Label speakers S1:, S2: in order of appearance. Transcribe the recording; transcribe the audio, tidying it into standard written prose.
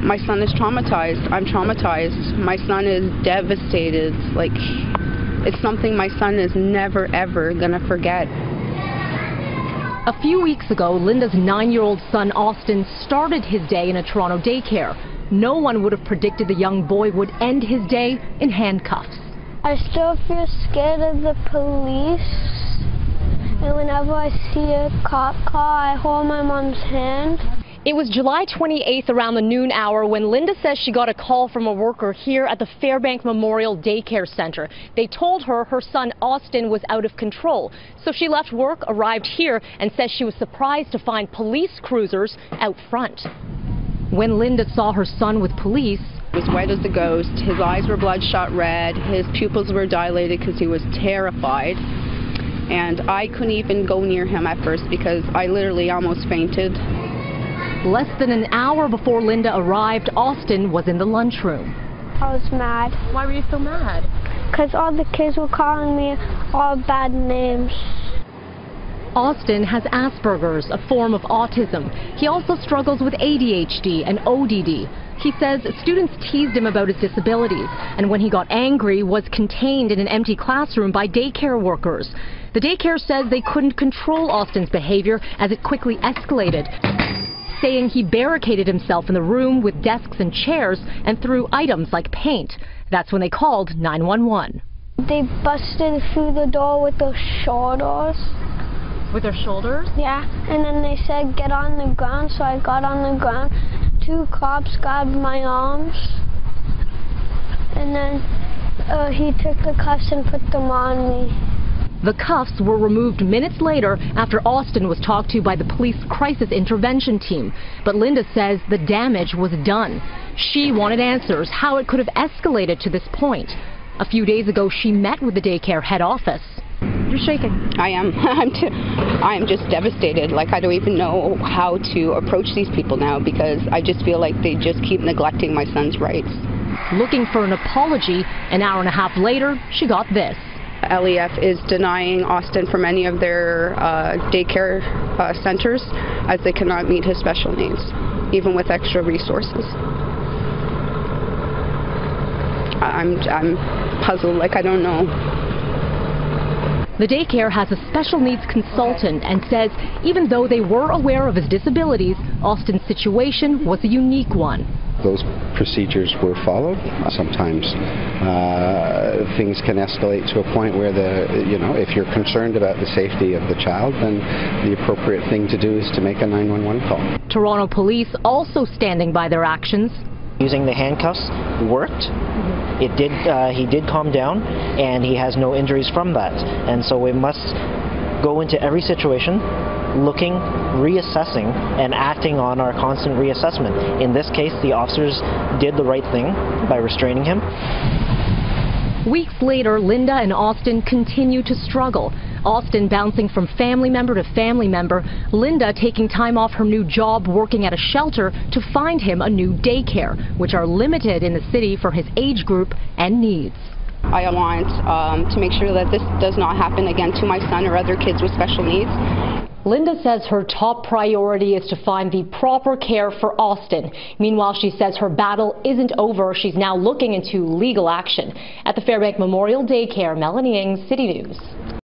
S1: My son is traumatized. I'm traumatized. My son is devastated. Like, it's something my son is never, ever gonna forget.
S2: A few weeks ago, Linda's 9-year-old son, Austin, started his day in a Toronto daycare. No one would have predicted the young boy would end his day in handcuffs.
S3: I still feel scared of the police. And whenever I see a cop car, I hold my mom's hand.
S2: It was July 28th around the noon hour when Linda says she got a call from a worker here at the Fairbank Memorial Daycare Center. They told her her son Austin was out of control. So she left work, arrived here, and says she was surprised to find police cruisers out front. When Linda saw her son with police,
S1: he was white as a ghost. His eyes were bloodshot red. His pupils were dilated because he was terrified. And I couldn't even go near him at first because I literally almost fainted.
S2: Less than an hour before Linda arrived, Austin was in the lunchroom.
S3: I was mad.
S2: Why were you so mad?
S3: Because all the kids were calling me all bad names.
S2: Austin has Asperger's, a form of autism. He also struggles with ADHD and ODD. He says students teased him about his disabilities, and when he got angry, was contained in an empty classroom by daycare workers. The daycare says they couldn't control Austin's behavior as it quickly escalated, saying he barricaded himself in the room with desks and chairs and threw items like paint. That's when they called 911.
S3: They busted through the door with their shoulders.
S2: With their shoulders?
S3: Yeah, and then they said get on the ground, so I got on the ground. 2 cops grabbed my arms, and then he took the cuffs and put them on me.
S2: The cuffs were removed minutes later after Austin was talked to by the police crisis intervention team. But Linda says the damage was done. She wanted answers how it could have escalated to this point. A few days ago, she met with the daycare head office. You're shaking.
S1: I am. I'm just devastated. Like, I don't even know how to approach these people now because I just feel like they just keep neglecting my son's rights.
S2: Looking for an apology, an hour and a half later, she got this.
S1: LEF is denying Austin from any of their daycare centers as they cannot meet his special needs, even with extra resources. I'm puzzled, like I don't know.
S2: The daycare has a special needs consultant and says even though they were aware of his disabilities, Austin's situation was a unique one.
S4: Those procedures were followed. Sometimes things can escalate to a point where if you're concerned about the safety of the child, then the appropriate thing to do is to make a 911 call.
S2: Toronto police also standing by their actions.
S5: Using the handcuffs worked. He did calm down, and he has no injuries from that. And so we must go into every situation looking, reassessing, and acting on our constant reassessment. In this case, the officers did the right thing by restraining him.
S2: Weeks later, Linda and Austin continue to struggle. Austin bouncing from family member to family member, Linda taking time off her new job working at a shelter to find him a new daycare, which are limited in the city for his age group and needs.
S1: I want to make sure that this does not happen again to my son or other kids with special needs.
S2: Linda says her top priority is to find the proper care for Austin. Meanwhile, she says her battle isn't over. She's now looking into legal action. At the Fairbank Memorial Daycare, Melanie Ng, City News.